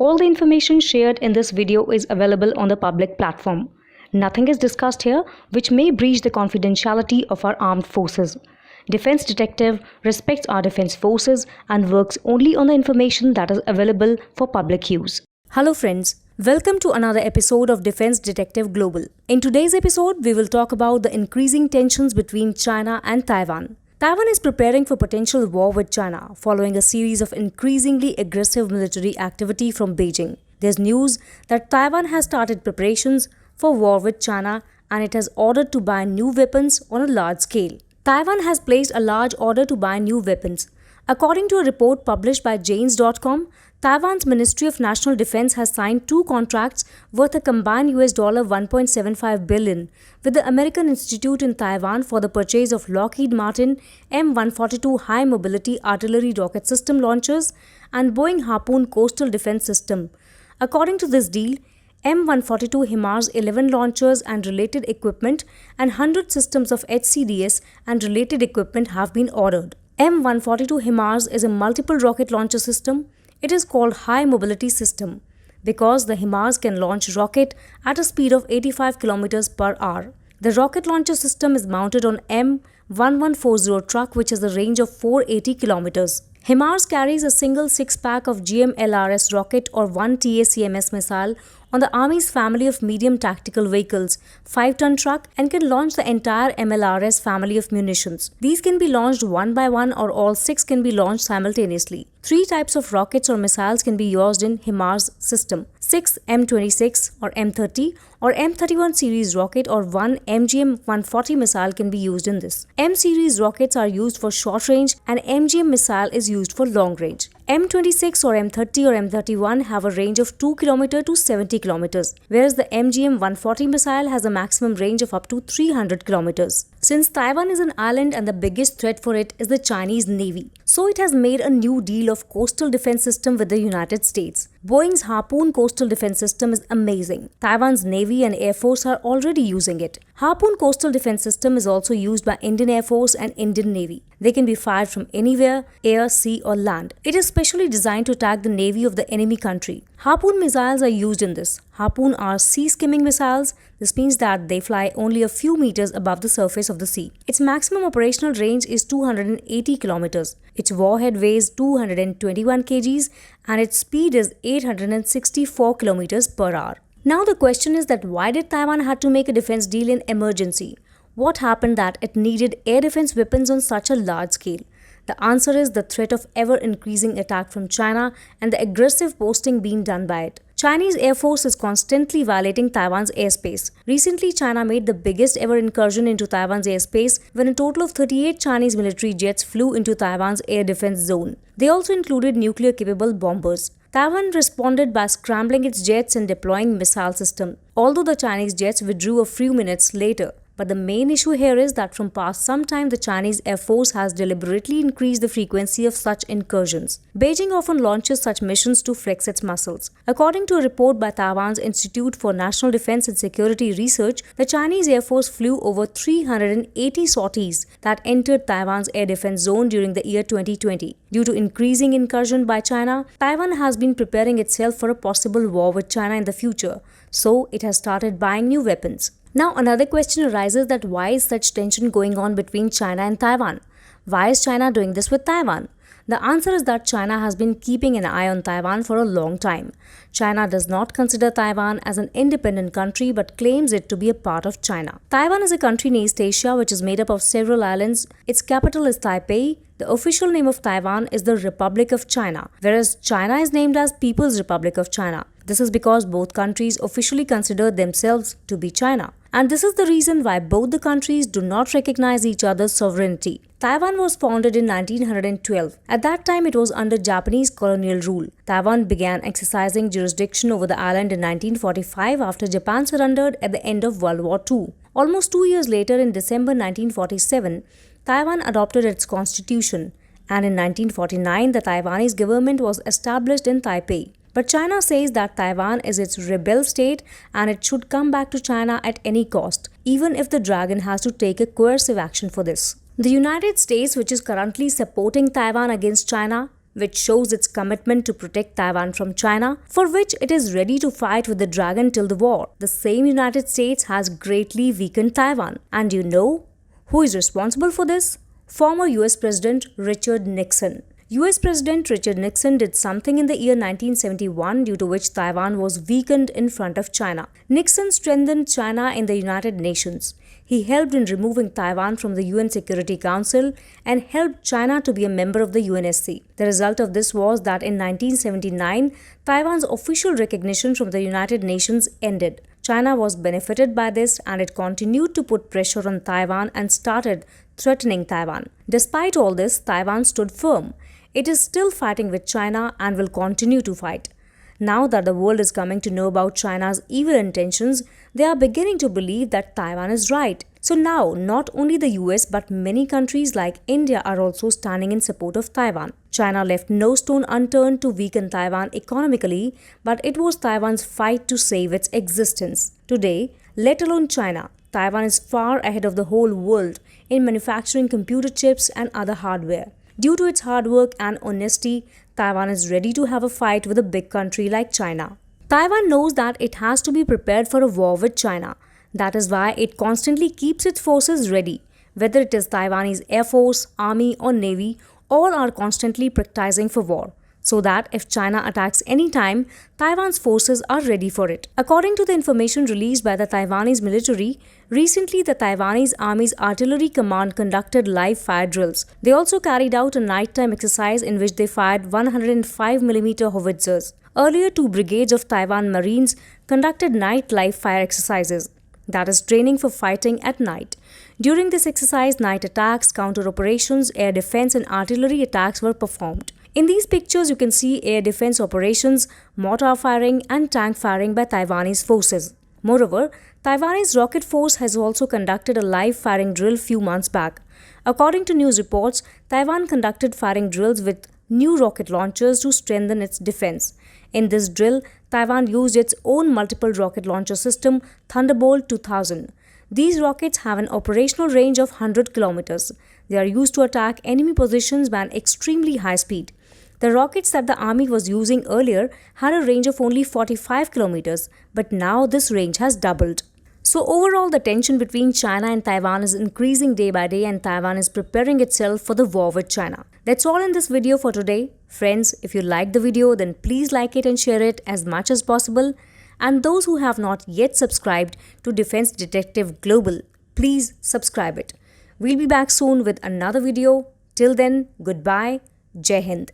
All the information shared in this video is available on the public platform. Nothing is discussed here which may breach the confidentiality of our armed forces. Defense Detective respects our defense forces and works only on the information that is available for public use. Hello friends, welcome to another episode of Defense Detective Global. In today's episode, we will talk about the increasing tensions between China and Taiwan. Taiwan is preparing for potential war with China following a series of increasingly aggressive military activity from Beijing. There's news that Taiwan has started preparations for war with China and it has ordered to buy new weapons on a large scale. Taiwan has placed a large order to buy new weapons. According to a report published by Janes.com, Taiwan's Ministry of National Defense has signed two contracts worth a combined $1.75 billion with the American Institute in Taiwan for the purchase of Lockheed Martin M142 high mobility artillery rocket system launchers and Boeing Harpoon coastal defense system. According to this deal, M142 HIMARS 11 launchers and related equipment and 100 systems of HCDS and related equipment have been ordered. M142 HIMARS is a multiple rocket launcher system. It is called High Mobility System because the HIMARS can launch rocket at a speed of 85 km per hour. The rocket launcher system is mounted on M1140 truck which has a range of 480 km. HIMARS carries a single 6-pack of GMLRS rocket or 1 TACMS missile on the Army's family of medium tactical vehicles, 5-ton truck, and can launch the entire MLRS family of munitions. These can be launched one by one or all 6 can be launched simultaneously. 3 types of rockets or missiles can be used in HIMARS system. 6 M26 or M30 or M31 series rocket or 1 MGM-140 missile can be used in this. M series rockets are used for short range and MGM missile is used for long range. M26 or M30 or M31 have a range of 2 km to 70 km, whereas the MGM-140 missile has a maximum range of up to 300 km. Since Taiwan is an island and the biggest threat for it is the Chinese Navy, so it has made a new deal of coastal defense system with the United States. Boeing's Harpoon coastal defense system is amazing. Taiwan's Navy and Air Force are already using it. Harpoon coastal defense system is also used by Indian Air Force and Indian Navy. They can be fired from anywhere, air, sea or land. It is specially designed to attack the navy of the enemy country. Harpoon missiles are used in this. Harpoon are sea-skimming missiles. This means that they fly only a few meters above the surface of the sea. Its maximum operational range is 280 kilometers. Its warhead weighs 221 kgs and its speed is 864 kilometers per hour. Now the question is that why did Taiwan have to make a defense deal in emergency? What happened that it needed air defense weapons on such a large scale? The answer is the threat of ever-increasing attack from China and the aggressive posting being done by it. Chinese Air Force is constantly violating Taiwan's airspace. Recently, China made the biggest ever incursion into Taiwan's airspace when a total of 38 Chinese military jets flew into Taiwan's air defense zone. They also included nuclear-capable bombers. Taiwan responded by scrambling its jets and deploying missile system, although the Chinese jets withdrew a few minutes later. But the main issue here is that from past some time, the Chinese Air Force has deliberately increased the frequency of such incursions. Beijing often launches such missions to flex its muscles. According to a report by Taiwan's Institute for National Defense and Security Research, the Chinese Air Force flew over 380 sorties that entered Taiwan's air defense zone during the year 2020. Due to increasing incursion by China, Taiwan has been preparing itself for a possible war with China in the future, so it has started buying new weapons. Now another question arises that why is such tension going on between China and Taiwan? Why is China doing this with Taiwan? The answer is that China has been keeping an eye on Taiwan for a long time. China does not consider Taiwan as an independent country but claims it to be a part of China. Taiwan is a country in East Asia which is made up of several islands. Its capital is Taipei. The official name of Taiwan is the Republic of China, whereas China is named as People's Republic of China. This is because both countries officially consider themselves to be China. And this is the reason why both the countries do not recognize each other's sovereignty. Taiwan was founded in 1912. At that time, it was under Japanese colonial rule. Taiwan began exercising jurisdiction over the island in 1945 after Japan surrendered at the end of World War II. Almost 2 years later, in December 1947, Taiwan adopted its constitution, and in 1949, the Taiwanese government was established in Taipei. But China says that Taiwan is its rebel state and it should come back to China at any cost, even if the dragon has to take a coercive action for this. The United States, which is currently supporting Taiwan against China, which shows its commitment to protect Taiwan from China, for which it is ready to fight with the dragon till the war. The same United States has greatly weakened Taiwan. And you know who is responsible for this? Former US President Richard Nixon. US President Richard Nixon did something in the year 1971 due to which Taiwan was weakened in front of China. Nixon strengthened China in the United Nations. He helped in removing Taiwan from the UN Security Council and helped China to be a member of the UNSC. The result of this was that in 1979, Taiwan's official recognition from the United Nations ended. China was benefited by this and it continued to put pressure on Taiwan and started threatening Taiwan. Despite all this, Taiwan stood firm. It is still fighting with China and will continue to fight. Now that the world is coming to know about China's evil intentions, they are beginning to believe that Taiwan is right. So now, not only the US but many countries like India are also standing in support of Taiwan. China left no stone unturned to weaken Taiwan economically, but it was Taiwan's fight to save its existence. Today, let alone China, Taiwan is far ahead of the whole world in manufacturing computer chips and other hardware. Due to its hard work and honesty, Taiwan is ready to have a fight with a big country like China. Taiwan knows that it has to be prepared for a war with China. That is why it constantly keeps its forces ready. Whether it is Taiwanese Air Force, Army or Navy, all are constantly practicing for war, so that if China attacks anytime, Taiwan's forces are ready for it. According to the information released by the Taiwanese military, recently the Taiwanese Army's Artillery Command conducted live fire drills. They also carried out a nighttime exercise in which they fired 105mm howitzers. Earlier, 2 brigades of Taiwan Marines conducted night live fire exercises, that is training for fighting at night. During this exercise, night attacks, counter operations, air defense and artillery attacks were performed. In these pictures, you can see air defense operations, mortar firing and tank firing by Taiwanese forces. Moreover, Taiwanese rocket force has also conducted a live firing drill few months back. According to news reports, Taiwan conducted firing drills with new rocket launchers to strengthen its defense. In this drill, Taiwan used its own multiple rocket launcher system, Thunderbolt 2000. These rockets have an operational range of 100 kilometers. They are used to attack enemy positions by an extremely high speed. The rockets that the army was using earlier had a range of only 45 kilometers, but now this range has doubled. So overall, the tension between China and Taiwan is increasing day by day and Taiwan is preparing itself for the war with China. That's all in this video for today. Friends, if you liked the video, then please like it and share it as much as possible. And those who have not yet subscribed to Defense Detective Global, please subscribe it. We'll be back soon with another video. Till then, goodbye. Jai Hind.